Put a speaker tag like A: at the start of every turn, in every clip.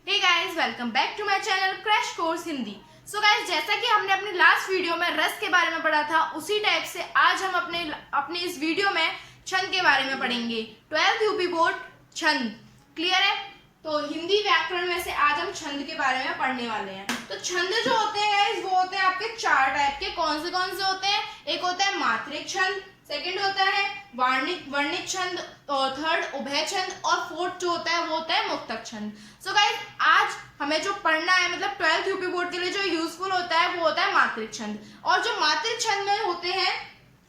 A: Hey guys, welcome back to my channel crash course Hindi. So guys, जैसा कि हमने अपनी लास्ट वीडियो में रस के बारे में पढ़ा था, उसी टाइप से आज हम अपने इस वीडियो में छंद के बारे में पढ़ेंगे। 12th यूपी बोर्ड छंद। क्लियर है? तो हिंदी व्याकरण में से आज हम छंद के बारे में पढ़ने वाले हैं। तो छंद जो होते हैं गाइस, वो होते हैं आपके चार टाइप के। कौन से होते हैं? एक होता है मात्रिक छंद, सेकंड होता है वर्णिक छंद, थर्ड उभय छंद, और फोर्थ जो होता है वो होता है मुक्तक छंद। सो गाइस, आज हमें जो पढ़ना है, मतलब 12th यूपी बोर्ड के लिए जो यूजफुल होता है वो होता है मात्रिक छंद। और जो मात्रिक छंद में होते हैं,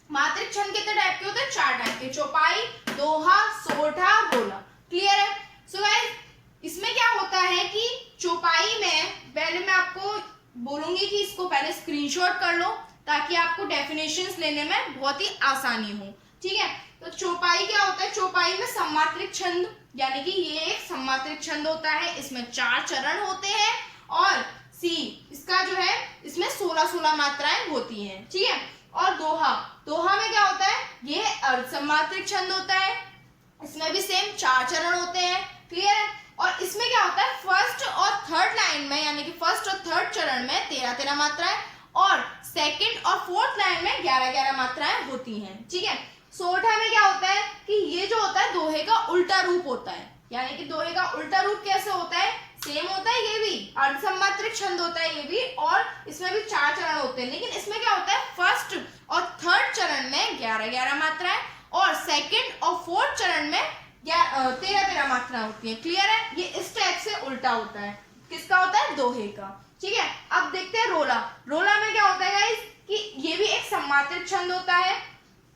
A: मात्रिक छंद कितने टाइप के होते हैं? चार टाइप के। चौपाई, दोहा, सोठा, रोला। क्लियर है? सो गाइस, इसमें क्या होता है कि चौपाई में पहले मैं आपको बोलूंगी कि इसको पहले स्क्रीनशॉट कर लो ताकि आपको डेफिनेशंस लेने में बहुत ही आसानी हो। ठीक है? तो चौपाई क्या होता है? चौपाई में सम्मात्रिक छंद, यानी कि ये एक सम्मात्रिक छंद होता है। इसमें 4 चरण होते हैं और इसका जो है, इसमें 16 मात्राएं होती हैं। ठीक है? और दोहा में क्या होता है? ये अर्धसम्मात्रिक छंद होता है। इसमें भी सेम 4 चरण होते हैं। क्लियर है? और इसमें क्या होता है? फर्स्ट और थर्ड लाइन में, यानी कि फर्स्ट और थर्ड चरण में 13 मात्राएं, और सेकंड और फोर्थ लाइन में 11 मात्राएं होती हैं। ठीक है? सोठा में क्या होता है कि ये जो होता है दोहे का उल्टा रूप होता है। यानी कि दोहे का उल्टा रूप कैसे होता है? सेम होता है, ये भी अर्धसम्मात्रिक छंद होता है ये भी, और इसमें भी 4 चरण होते हैं। लेकिन इसमें क्या होता है? फर्स्ट और थर्ड चरण में 11 मात्राएं, और सेकंड और फोर्थ चरण में 13 मात्राएं होती है। क्लियर है? ये इस टाइप से उल्टा होता है। किसका होता है? दोहे का। ठीक है? अब देखते हैं रोला। रोला में क्या होता है गाइस कि ये भी एक सम्मात्रिक छंद होता है।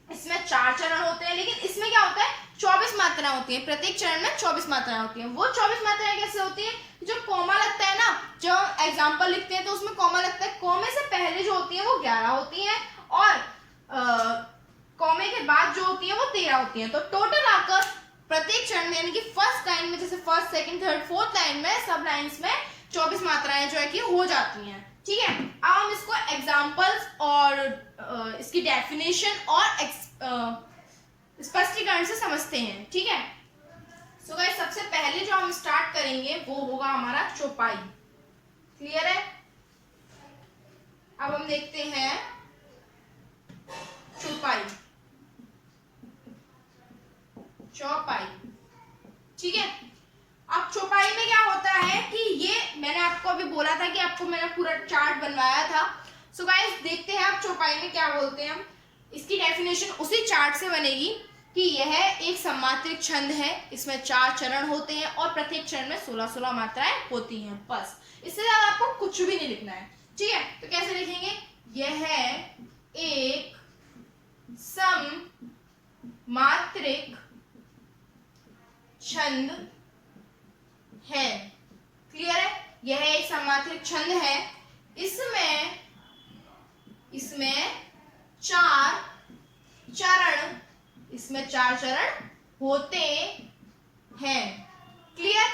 A: इसमें 4 चरण होते हैं, लेकिन इसमें क्या होता है? 24 मात्राएं होती हैं। प्रत्येक चरण में 24 मात्राएं होती हैं। वो 24 मात्राएं कैसे होती है? जो कॉमा लगता है ना, जो एग्जाम्पल लिखते हैं तो उसमें कॉमा लगता है। कॉमे से पहले जो होती है वो 11 होती है, और कॉमे के बाद जो होती है वो 13 होती है। तो टोटल आकर प्रत्येक चरण में, यानी कि फर्स्ट लाइन में, जैसे first, second, third, fourth line में, सब लाइंस में 24 मात्राएं जो है कि हो जाती हैं। ठीक है? अब हम इसको एग्जाम्पल्स और इसकी डेफिनेशन और स्पष्टीकरण से समझते हैं। ठीक है? सो गाइस, सबसे पहले जो हम स्टार्ट करेंगे वो होगा हमारा चौपाई। क्लियर है? अब हम देखते हैं चौपाई। ठीक है? अब चौपाई में क्या होता है कि ये मैंने आपको अभी बोला था कि आपको मैंने पूरा चार्ट बनवाया था। सो गाइस, देखते हैं आप चौपाई में क्या बोलते हैं। हम इसकी डेफिनेशन उसी चार्ट से बनेगी कि यह एक सम्मात्रिक छंद है। इसमें 4 चरण होते हैं और प्रत्येक चरण में 16 मात्राएं होती हैं। बस, इससे ज्यादा आपको कुछ भी नहीं लिखना है। ठीक है? तो कैसे लिखेंगे? यह एक सम्मात्रिक छंद है। क्लियर है? यह एक सम्मात्रिक छंद है। इसमें 4 चरण होते हैं। क्लियर?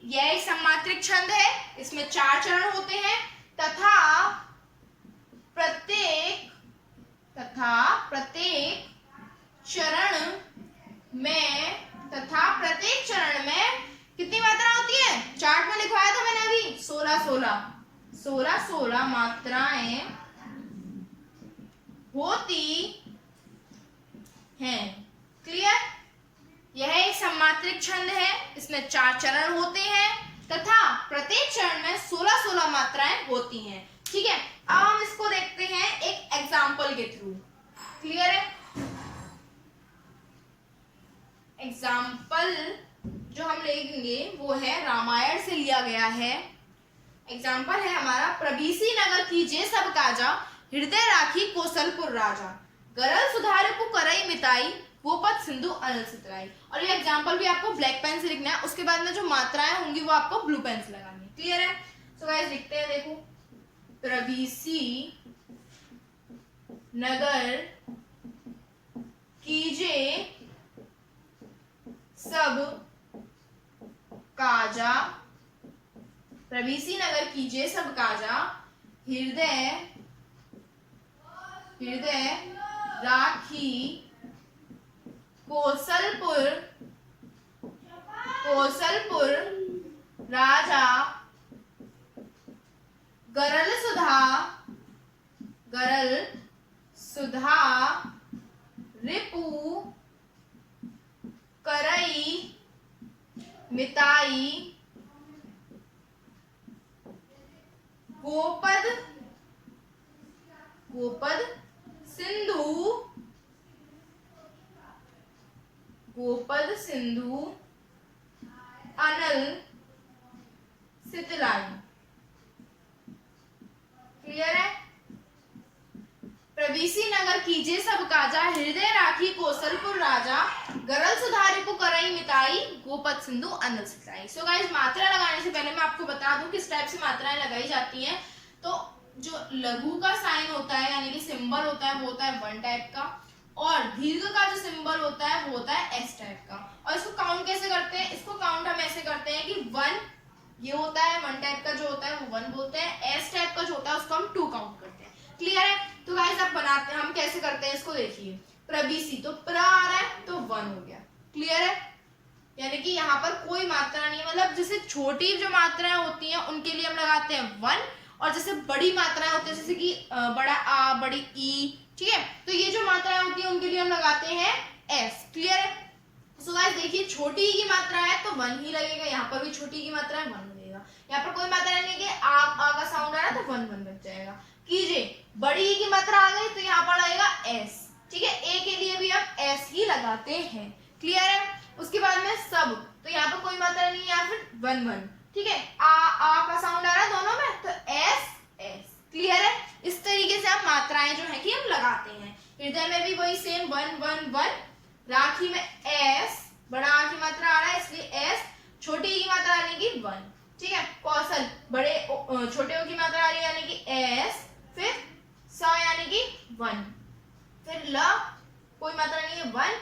A: यह एक सम्मात्रिक छंद है। इसमें 4 चरण होते हैं तथा प्रत्येक चरण में कितनी मात्रा होती है? चार्ट में लिखवाया था मैंने अभी, 16 मात्राएं होती हैं। क्लियर? यह एक सम्मात्रिक छंद है। इसमें 4 चरण होते हैं तथा प्रत्येक चरण में 16 मात्राएं होती हैं। ठीक है? अब हम इसको देखते हैं एक एग्जाम्पल के थ्रू। क्लियर है? एग्जाम्पल जो हम लेंगे वो है रामायण से लिया गया है। एग्जाम्पल है हमारा, प्रबीसी नगर कीजे सब काजा, हृदय राखी कौशलपुर राजा, गरल सुधारकु करई मिताई, गोपत सिंधु अनल सितराई। और ये एग्जाम्पल भी आपको ब्लैक पेन से लिखना है। उसके बाद में जो मात्राएं होंगी वो आपको ब्लू पेन से लगानी है। क्लियर है? सो गाइस, लिखते हैं। देखो, प्रबीसी नगर कीजे सब काजा, प्रबीसी नगर कीजे सब काजा, हृदय राखी कौशलपुर राजा, गरल सुधा, गरल सुधा, रिपु, करई, मिताई, गोपद, गोपद, सिंधु, गोपद, सिंधु, अनल, सितलाई। क्लियर है? प्रवीसी नगर कीजिए सब काजा, हृदय राखी कौशलपुर राजा, गरल सुधारी पुकरई मिताई, गोपद सिंधु अनल सितलाई। सो गाइस, मात्रा लगाने से पहले मैं आपको बता दूं किस टाइप से मात्राएं लगाई जाती हैं। तो जो लघु का साइन होता है यानी कि सिंबल होता है वो होता है 1 टाइप का, और दीर्घ का जो सिंबल होता है वो होता है S टाइप का। और इसको काउंट कैसे करते हैं? इसको काउंट हम ऐसे करते हैं कि 1 ये होता है, 1 टाइप का जो होता है वो 1 बोलते हैं, S टाइप का जो होता है उसको हम 2 काउंट करते हैं। क्लियर है? तो गाइस अब बनाते हैं, हम कैसे करते हैं इसको देखिए। प्रवीसी तो प्र आ रहा है तो 1 हो गया। क्लियर है? यानी कि यहाँ पर कोई मात्रा नहीं है, मतलब जैसे छोटी जो मात्राएं होती हैं उनके लिए हम लगाते हैं 1, और जैसे बड़ी मात्राएं होती है जैसे कि बड़ा आ, बड़ी ई, ठीक है, तो ये जो मात्राएं होती हैं उनके लिए हम लगाते हैं S। क्लियर है? सो गाइस देखिए, छोटी ई की मात्रा है तो 1 ही लगेगा, यहाँ पर भी छोटी की मात्रा है 1 लगेगा। यहाँ पर कोई मात्रा नहीं है कि आ का साउंड आ रहा है तो 1 1 बच जाएगा। कीजिए, बड़ी ई की मात्रा आ गई तो यहाँ पर लगेगा S। ठीक है, ए के लिए भी हम S ही लगाते हैं। क्लियर है? उसके बाद में सब, तो यहाँ पर कोई मात्रा नहीं है या फिर 1 1। ठीक है, आ का साउंड आ रहा है दोनों में तो S S। क्लियर है? इस तरीके से आप मात्राएं जो है कि हम लगाते हैं। हृदय में भी वही सेम 1 1 1, राखी में S, बड़ा आ की मात्रा आ रहा है इसलिए S, छोटी ई की मात्रा यानी कि 1। ठीक है, कौशल बड़े छोटे ओ की मात्रा आ रही है यानी कि S, फिर स यानी कि 1, फिर ल कोई मात्रा नहीं है 1,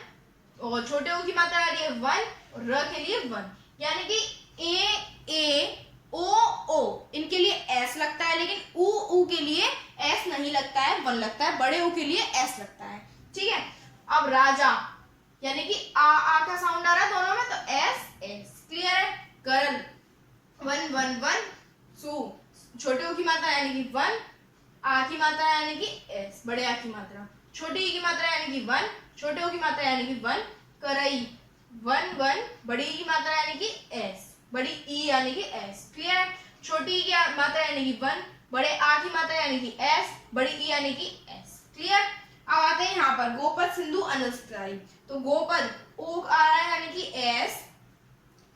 A: और छोटे ओ की मात्रा आ रही है 1, और र के लिए 1, यानी कि ए ओ ओ इनके लिए S लगता है, लेकिन ऊ के लिए S नहीं लगता है, 1 लगता है। बड़े ऊ के लिए S लगता है। ठीक है, अब राजा यानी कि आ का साउंड आ रहा है दोनों में तो S S। क्लियर है? गरल 1 1 1, सु छोटे ओ की मात्रा यानी कि 1, आ की मात्रा यानी कि S, बड़े आ की मात्रा, छोटी ई की मात्रा यानी कि 1, छोटे ओ की मात्रा यानी कि 1, करई 1 1, बड़ी ई की मात्रा यानी कि S, बड़ी ई यानी कि S। क्लियर है? छोटी ई की मात्रा यानी कि 1, बड़े आ की मात्रा यानी कि S, बड़ी ई यानी कि S। क्लियर? अब आते हैं यहाँ पर गोपद सिंधु अनल सितलाई। तो गोपद ओ आ रहा है यानी कि S,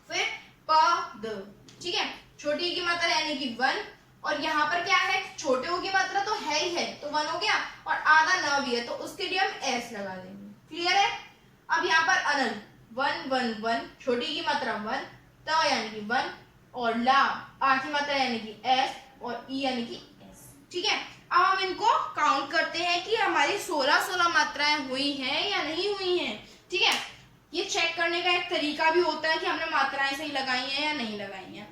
A: फिर प द, ठीक है, छोटी ई की मात्रा यानी कि 1, और यहाँ पर क्या है, छोटे ओ की मात्रा तो है ही है तो 1 हो गया, और आधा न भी है तो उसके लिए हम S लगा देंगे। क्लियर है? अब यहाँ पर अनल 1 1 1, छोटी की मात्रा 1, त यानी कि 1, और ला आ की मात्रा यानी कि S, और ई यानी कि S। ठीक है, अब हम इनको काउंट करते हैं कि हमारी 16 मात्राएं हुई हैं या नहीं हुई हैं। ठीक है, ये चेक करने का एक तरीका भी होता है कि हमने मात्राएं सही लगाई हैं या नहीं लगाई हैं।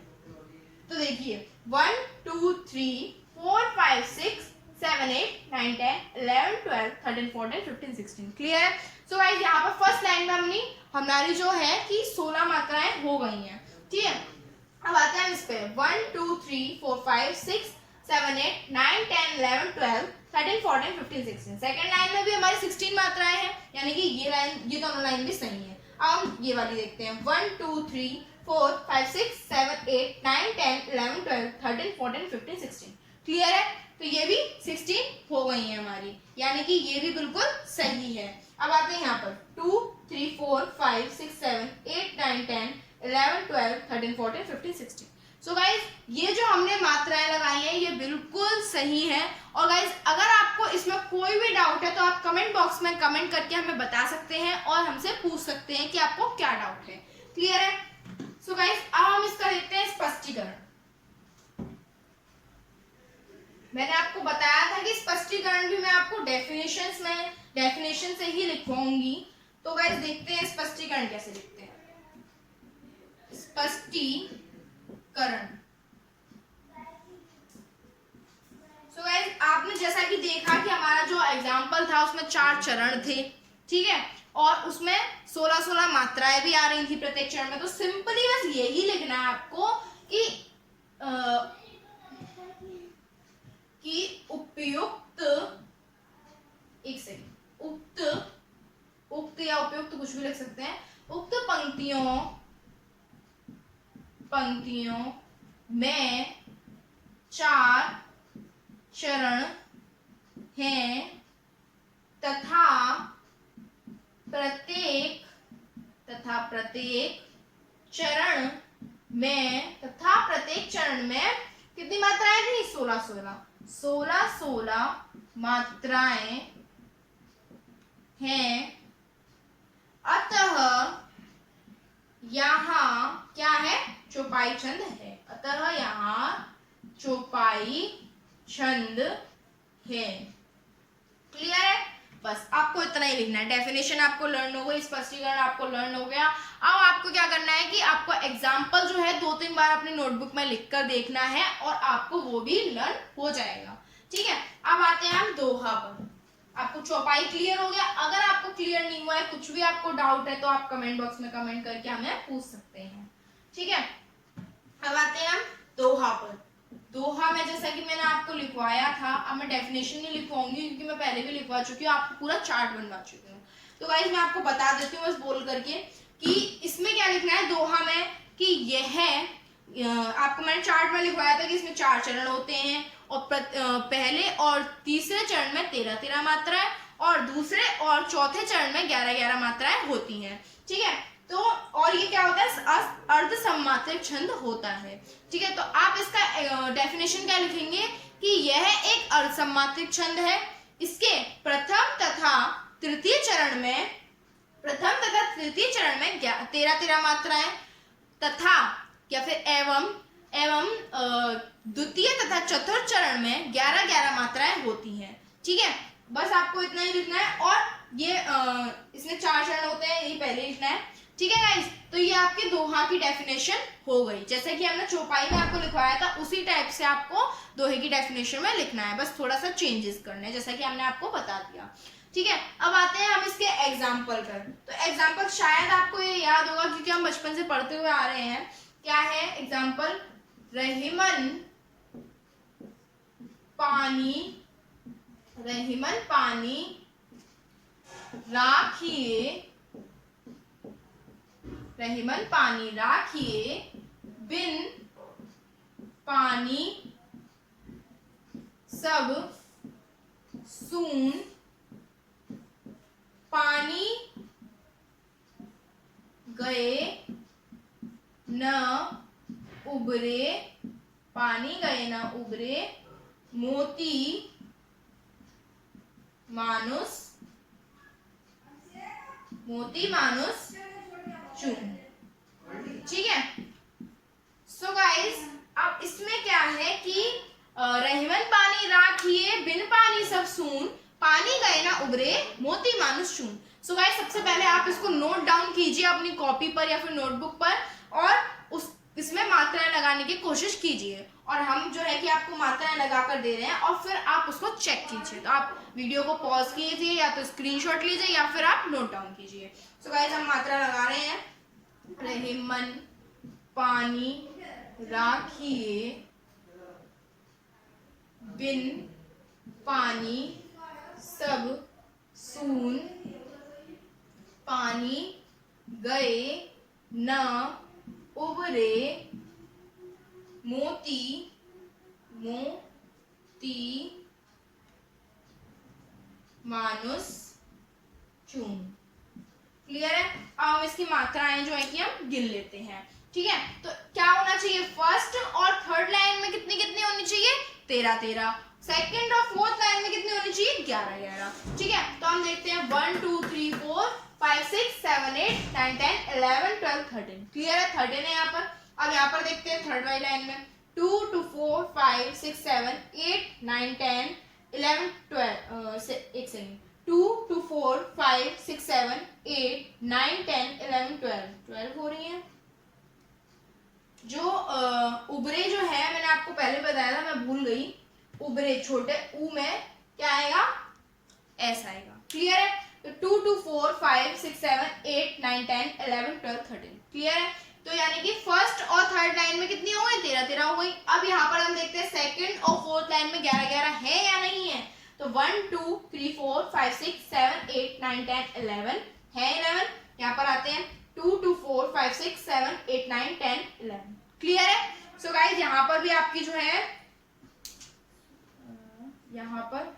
A: तो देखिए 1 2 3 4 5 6 7 8 9 10 11 12 13 14 15 16। क्लियर है? सो गाइस, यहाँ पर फर्स्ट लाइन में हमारी जो है कि 16 मात्राएं हो गई हैं। ठीक है, अब आते हैं इस पे 1 2 3 4 5 6 7 8 9 10 11 12 13 14 15 16। सेकंड लाइन में भी हमारी 16 मात्राएं हैं, यानी कि ये दोनों लाइन भी सही है। अब हम ये वाली देखते हैं 1 2 3 4 5 6 7 8 9 10 11 12 13 14 15 16। क्लियर है? तो ये भी 16 हो गई है हमारी, यानी कि ये भी बिल्कुल सही है। अब आते हैं यहाँ पर 2 3 4 5 6 7 8 9 10 11 12 13 14 15 16। सो गाइज, ये जो हमने मात्राएं लगाई हैं ये बिल्कुल सही है। और गाइज, अगर आपको इसमें कोई भी डाउट है तो आप कमेंट बॉक्स में कमेंट करके हमें बता सकते हैं और हमसे पूछ सकते हैं कि आपको क्या डाउट है। क्लियर है? सो गाइज, अब हम इसका देखते हैं स्पष्टीकरण। मैंने आपको बताया था कि स्पष्टीकरण भी मैं आपको डेफिनेशन से ही लिखवाऊंगी। तो गाइज देखते हैं स्पष्टीकरण कैसे लिखते हैं। स्पष्टीकरण। सो गाइज, आपने जैसा कि देखा कि हमारा जो एग्जाम्पल था उसमें 4 चरण थे। ठीक है, और उसमें 16 मात्राएं भी आ रही थी प्रत्येक चरण में। तो सिंपली बस यही लिखना है आपको कि कि उपयुक्त, एक सेकंड, उक्त या उपयुक्त कुछ भी लिख सकते हैं, उक्त पंक्तियों में 4 चरण हैं तथा प्रत्येक चरण में कितनी मात्राएं थी? 16 मात्राएं हैं। अतः यहाँ क्या है? चौपाई छंद है। अतः यहाँ चौपाई छंद है। क्लियर है? बस आपको इतना ही लिखना है। डेफिनेशन आपको लर्न हो गई, स्पष्टीकरण आपको लर्न हो गया। अब आपको क्या करना है कि आपको एग्जाम्पल जो है 2-3 बार अपनी नोटबुक में लिखकर देखना है और आपको वो भी लर्न हो जाएगा। ठीक है, अब आते हैं हम दोहा पर। आपको चौपाई क्लियर हो गया? अगर आपको क्लियर नहीं हुआ है, कुछ भी आपको डाउट है, तो आप कमेंट बॉक्स में कमेंट करके हमें पूछ सकते हैं। ठीक है, अब आते हैं हम दोहा पर। दोहा में जैसा कि मैंने आपको लिखवाया था, अब मैं डेफिनेशन नहीं लिखवाऊंगी क्योंकि मैं पहले भी लिखवा चुकी हूँ, आपको पूरा चार्ट बनवा चुकी हूँ। तो गाइस मैं आपको बता देती हूँ बस बोल करके कि इसमें क्या लिखना है दोहा में, कि यह आपको मैंने चार्ट में लिखवाया था कि इसमें 4 चरण होते हैं और पहले और तीसरे चरण में 13 मात्राएं और दूसरे और चौथे चरण में 11 मात्राएं होती हैं। ठीक है, तो और ये क्या होता है? अर्ध सम्मात्रिक छंद होता है। ठीक है, तो आप इसका डेफिनेशन क्या लिखेंगे कि यह एक अर्ध सम्मात्रिक छंद है। इसके प्रथम तथा तृतीय चरण में 13 मात्राएं तथा या फिर एवं द्वितीय तथा चतुर्थ चरण में 11 मात्राएं होती हैं। ठीक है, बस आपको इतना ही लिखना है। और ये इसमें 4 चरण होते हैं, ये पहले लिखना है। ठीक है गाइस, तो ये आपकी दोहा की डेफिनेशन हो गई। जैसे कि हमने चौपाई में आपको लिखवाया था उसी टाइप से आपको दोहे की डेफिनेशन में लिखना है, बस थोड़ा सा चेंजेस करने हैं जैसा कि हमने आपको बता दिया। ठीक है, अब आते हैं हम इसके एग्जाम्पल पर। तो एग्जाम्पल शायद आपको ये याद होगा क्योंकि हम बचपन से पढ़ते हुए आ रहे हैं। क्या है एग्जाम्पल? रहीमन पानी राखिए बिन पानी सब सून, पानी गए न उबरे, मोती मानुस चून। ठीक है, सो गाइस अब इसमें क्या है कि रहीमन पानी राखिए बिन पानी सब सून, पानी गए ना उबरे मोती मानुस चून। सो गाइस सबसे पहले आप इसको नोट डाउन कीजिए अपनी कॉपी पर या फिर नोटबुक पर और इसमें मात्राएं लगाने की कोशिश कीजिए। और हम जो है कि आपको मात्राएं लगाकर दे रहे हैं और फिर आप उसको चेक कीजिए। तो आप वीडियो को पॉज कीजिए या तो स्क्रीनशॉट लीजिए या फिर आप नोट डाउन कीजिए। सो गाइस हम मात्रा लगा रहे हैं। रहीमन पानी राखिए बिन पानी सब सून, पानी गए न उबरे मोती मानुस चून। क्लियर है? अब हम इसकी मात्राएं जो है कि हम गिन लेते हैं। ठीक है, तो क्या होना चाहिए? फर्स्ट और थर्ड लाइन में कितनी होनी चाहिए? 13। सेकंड और फोर्थ लाइन में कितनी होनी चाहिए? 11। ठीक है, तो हम देखते हैं 1 2 3 4 5 6 7 8 9 10 11 12 13। क्लियर है? 13 है यहाँ पर। अब यहाँ पर देखते हैं थर्ड वाली लाइन में 2 2 4 5 6 7 8 9 10 11 12 एक सेकंड 2 2 4 5 6 7 8 9 10 11 12 हो रही है। जो उबरे जो है मैंने आपको पहले बताया था, मैं भूल गई। उबरे छोटे ऊ में क्या आएगा? ऐसा आएगा। क्लियर है? तो 2 2 4 5 6 7 8 9 10 11 12 13। क्लियर है? तो यानी कि फर्स्ट और थर्ड लाइन में कितनी हो गई, 13 हो गई। अब यहाँ पर हम देखते हैं सेकंड और फोर्थ लाइन में 11 है या नहीं है। तो 1 2 3 4 5 6 7 8 9 10 11 है 11। यहाँ पर आते हैं 2 2 4 5 6 7 8 9 10 11। क्लियर है। सो गाइज यहाँ पर भी आपकी जो है यहाँ पर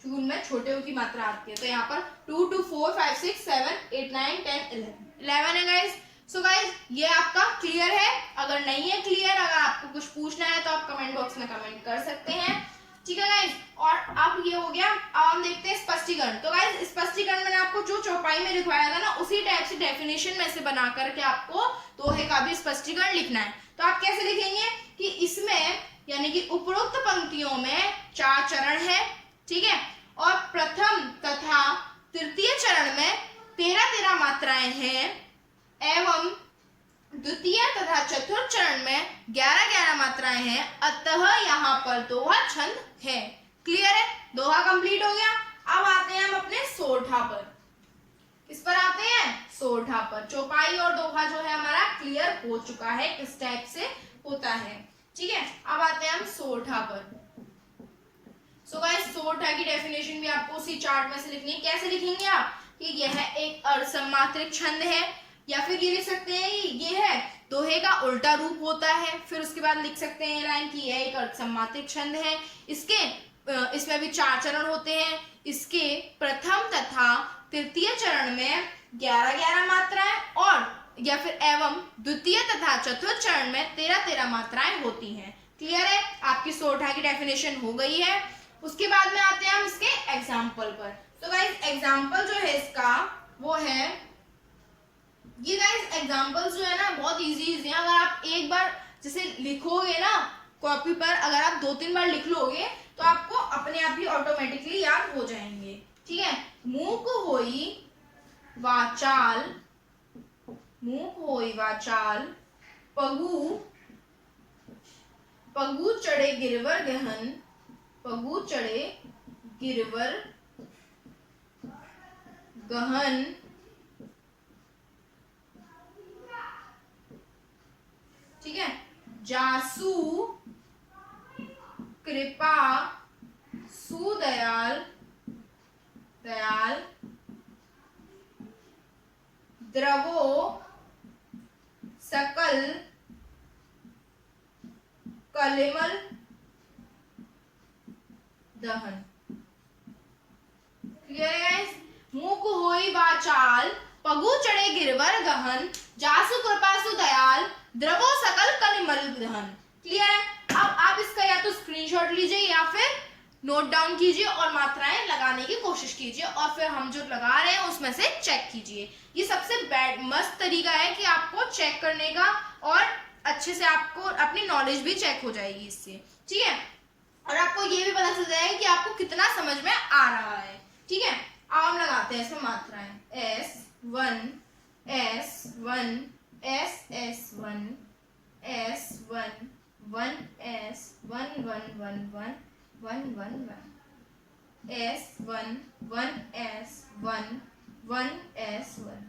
A: जून में छोटे ओ की मात्रा आती है, तो यहाँ पर 2 2 4 5 6 7 8 9 10 11 है गाइज। सो गाइज ये आपका क्लियर है। अगर नहीं है क्लियर, अगर आपको कुछ पूछना है तो आप कमेंट बॉक्स में कमेंट कर सकते हैं। ठीक है गाइज। और अब ये हो गया। अब हम देखते हैं स्पष्टीकरण। तो गाइज स्पष्टीकरण मैंने आपको जो चौपाई में लिखवाया था ना, उसी टाइप से डेफिनेशन में से बना करके आपको दोहे का भी स्पष्टीकरण लिखना है। तो आप कैसे लिखेंगे कि इसमें यानी कि उपरोक्त पंक्तियों में 4 चरण है, ठीक है, और प्रथम तथा तृतीय चरण में 13 मात्राएं हैं एवं द्वितीय तथा चतुर्थ चरण में 11 मात्राएं हैं, अतः यहाँ पर दोहा छंद है। क्लियर है। दोहा कंप्लीट हो गया। अब आते हैं हम अपने सोरठा पर। किस पर आते हैं, सोरठा पर। चौपाई और दोहा जो है हमारा क्लियर हो चुका है किस टाइप से होता है। ठीक है। अब आते हैं हम सोरठा पर। सो गाइस सोरठा की डेफिनेशन भी आपको उसी चार्ट में से लिखनी है। कैसे लिखेंगे आप कि यह एक अर्धसमात्रिक छंद है, या फिर ये लिख सकते हैं ये है दोहे का उल्टा रूप होता है। फिर उसके बाद लिख सकते हैं लाइन कि यह एक अर्धसमात्रिक छंद है। इसमें भी 4 चरण होते हैं। इसके प्रथम तथा तृतीय चरण में 11 मात्राएं और या फिर एवं द्वितीय तथा चतुर्थ चरण में 13 मात्राएं होती हैं। क्लियर है। आपकी सोरठा की डेफिनेशन हो गई है। उसके बाद में आते हैं हम इसके एग्जाम्पल पर। तो गाइस एग्जाम्पल जो है इसका वो है ये। गाइस एग्जाम्पल्स जो है ना बहुत इजी है। अगर आप एक बार जैसे लिखोगे ना कॉपी पर, अगर आप 2-3 बार लिख लोगे तो आपको अपने आप ही ऑटोमेटिकली याद हो जाएंगे। ठीक है। मूक होई वाचाल पगु चढ़े गिरवर गहन, पगु चढ़े गिरवर गहन, ठीक है, जासु कृपा सुदयाल दयाल, द्रवो सकल कलिमल दहन। क्लियर है गाइस। मूक होई वाचाल पगु चढ़े गिरवर गहन, जासु कृपा सुदयाल, द्रवो सकल कलिमल दहन। क्लियर है। अब आप इसका या तो स्क्रीनशॉट लीजिए या फिर नोट डाउन कीजिए और मात्राएं लगाने की कोशिश कीजिए, और फिर हम जो लगा रहे हैं उसमें से चेक कीजिए। ये सबसे मस्त तरीका है कि आपको चेक करने का, और अच्छे से आपको अपनी नॉलेज भी चेक हो जाएगी इससे। ठीक है। और आपको ये भी पता चल जाएगा कि आपको कितना समझ में आ रहा है। ठीक है। अब हम लगाते हैं इसमें मात्राएं। S1 S1 S1 S1 1S 1 1 1 1 1 1 1 S1 1S 1 1S 1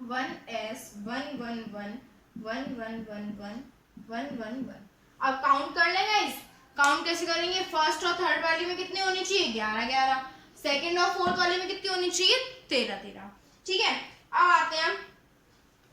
A: 1S 1 1 1 1 1 1 1 1 1 1। अब काउंट कर लेंगे इस। काउंट कैसे करेंगे, फर्स्ट और थर्ड वाली में कितने होनी चाहिए, 11, सेकंड और फोर्थ वाली में कितनी होनी चाहिए, 13। ठीक है। अब आते हैं हम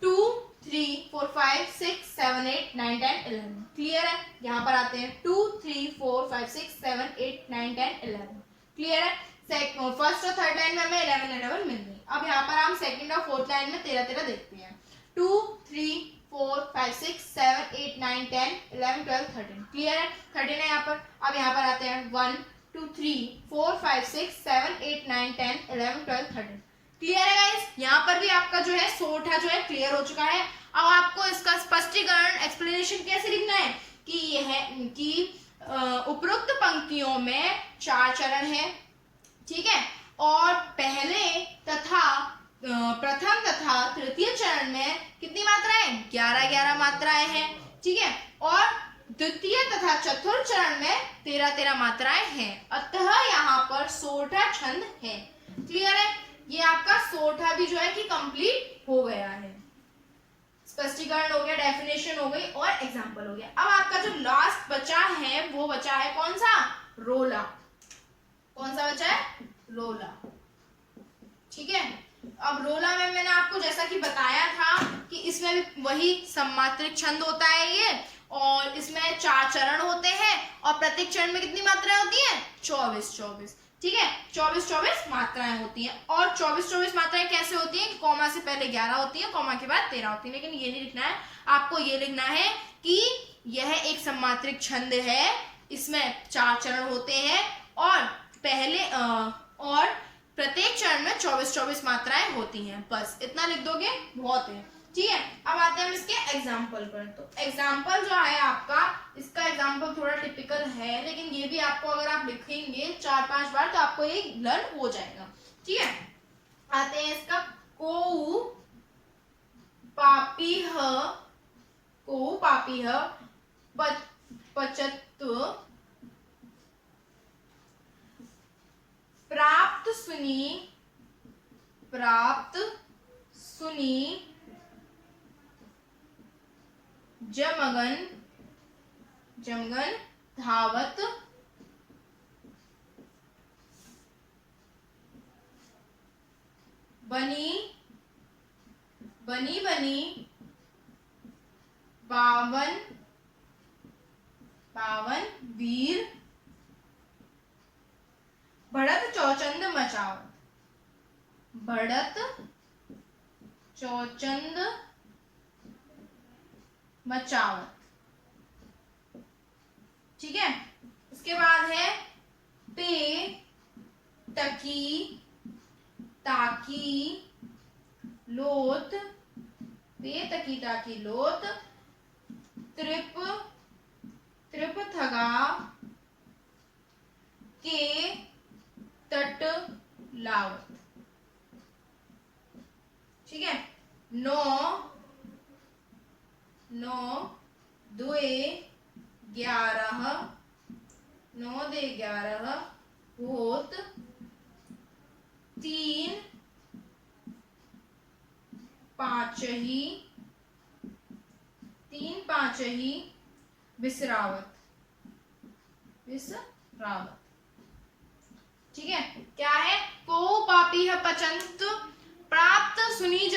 A: 2 3 4 5 6 7 8 9 10 11। क्लियर है। यहाँ पर आते हैं 2 3 4 5 6 7 8 9 10 11। क्लियर है। फर्स्ट और थर्ड लाइन में हमें 11 मिल गई। अब यहाँ पर हम सेकंड और फोर्थ लाइन में 13 देखते हैं। 2 3 4 5 6 7 8 9 10 11 12 13। क्लियर है। 13 है यहाँ पर। अब यहाँ पर आते हैं 1 2 3 4 5 6 7 8 9 10 11 12 13। क्लियर है गाइस। यहाँ पर भी आपका जो है सोरठा जो है क्लियर हो चुका है। अब आपको इसका स्पष्टीकरण एक्सप्लेनेशन कैसे लिखना है कि यह कि उपरोक्त पंक्तियों में 4 चरण है। ठीक है। और पहले तथा प्रथम तथा तृतीय चरण में कितनी मात्राएं, 11 मात्राएं हैं। ठीक है। और द्वितीय तथा चतुर्थ चरण में 13 मात्राएं हैं, अतः यहाँ पर सोरठा छंद है। क्लियर है। ये आपका सोठा भी जो है कि कंप्लीट हो गया है। स्पष्टीकरण हो गया, डेफिनेशन हो गई और एग्जाम्पल हो गया। अब आपका जो लास्ट बचा है वो बचा है कौन सा? रोला। कौन सा बचा है? रोला। ठीक है, अब रोला में मैंने आपको जैसा कि बताया था कि इसमें भी वही सम्मात्रिक छंद होता है ये, और इसमें 4 चरण होते हैं और प्रत्येक चरण में कितनी मात्राएं होती हैं? 24। ठीक है, 24 मात्राएं होती हैं। और 24 मात्राएं कैसे होती हैं? कॉमा से पहले 11 होती है, कॉमा के बाद 13 होती है। लेकिन ये नहीं लिखना है आपको, ये लिखना है कि यह एक सम्मात्रिक छंद है, इसमें 4 चरण होते हैं और पहले और प्रत्येक चरण में 24 मात्राएं होती हैं। बस इतना लिख दोगे बहुत है। ठीक है, अब आते हैं हम इसके एग्जाम्पल पर। तो एग्जाम्पल जो है आपका, इसका एग्जाम्पल थोड़ा टिपिकल है, लेकिन ये भी आपको अगर आप लिखेंगे 4-5 बार तो आपको ये लर्न हो जाएगा। ठीक है, आते हैं इसका को पापीह पचत प्राप्त सुनी जमगन धावत बनी बावन वीर बढ़त चौचंद मचावत। ठीक है, उसके बाद है पे तकी ताकी लोत, त्रिप थगा के तट लावत। ठीक है, 9 दुए 11 9 दे 11 होत 3 5 ही विसरावत। ठीक है, क्या है? को पापीह पचंत प्राप्त सुनी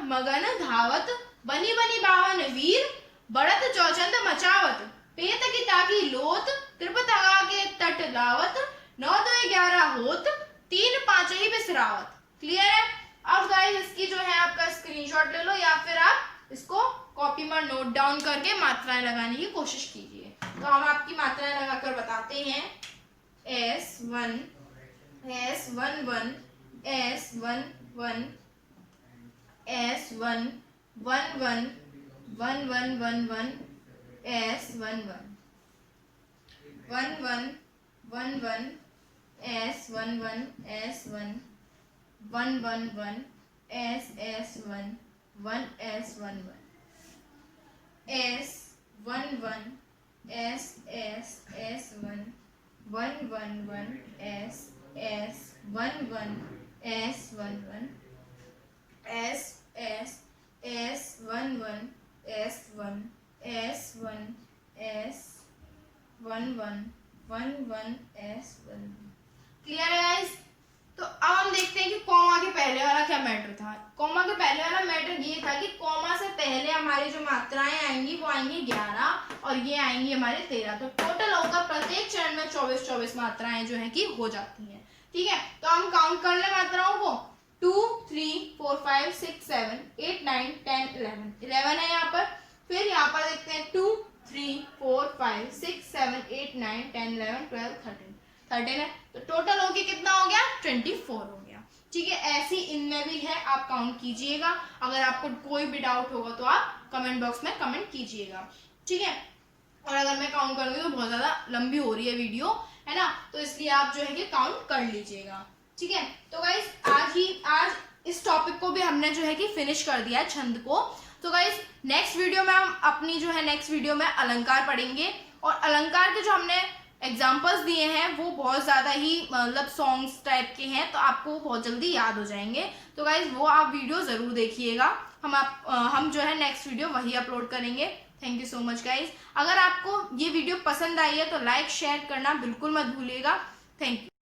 A: मगन धावत बनी बावन वीर बढ़त चौचंद मचावत पेत की ताकी लोत त्रिपतगा के तट लावत 9 2 11 होत 3 5 ही बिसरावत। क्लियर है? अब गाइस इसकी जो है आपका स्क्रीनशॉट ले लो या फिर आप इसको कॉपी में नोट डाउन करके मात्राएं लगाने की कोशिश कीजिए। तो हम आपकी मात्राएं लगाकर बताते हैं। S1 S11 S11 S1 11 1111 S11 11 11 S11 S1 111 SS1 1 S11 S11 SS S1 111 SS11 S11 SS S11 S1 S1 S11 11 S1। Clear है गाइस? तो अब हम देखते हैं कि कॉमा के पहले वाला क्या मैटर था। कॉमा के पहले वाला मैटर ये था कि कॉमा से पहले हमारी जो मात्राएं आएंगी वो आएंगी 11 और ये आएंगी हमारे 13। तो टोटल होगा प्रत्येक चरण में 24 मात्राएं जो है कि हो जाती हैं। ठीक है, तो हम काउंट कर ले मात्राओं को। 2 3 4 5 6 7 8 9 10 11 है यहाँ पर। फिर यहाँ पर देखते हैं 2 3 4 5 6 7 8 9 10 11 12 13 है। तो टोटल होके कितना हो गया? 24 हो गया। ठीक है, ऐसी इनमें भी है, आप काउंट कीजिएगा। अगर आपको कोई भी डाउट होगा तो आप कमेंट बॉक्स में कमेंट कीजिएगा। ठीक है, और अगर मैं काउंट करूंगी तो बहुत ज्यादा लंबी हो रही है वीडियो, है ना, तो इसलिए आप जो है कि काउंट कर लीजिएगा। ठीक है, तो गाइस आज इस टॉपिक को भी हमने जो है कि फिनिश कर दिया है, छंद को। तो गाइस नेक्स्ट वीडियो में हम अपनी जो है नेक्स्ट वीडियो में अलंकार पढ़ेंगे और अलंकार के जो हमने एग्जाम्पल्स दिए हैं वो बहुत ज़्यादा ही मतलब सॉन्ग्स टाइप के हैं, तो आपको बहुत जल्दी याद हो जाएंगे। तो गाइज वो आप वीडियो ज़रूर देखिएगा। हम जो है नेक्स्ट वीडियो वही अपलोड करेंगे। Thank you so much guys. अगर आपको ये वीडियो पसंद आई है तो लाइक शेयर करना बिल्कुल मत भूलिएगा। Thank you.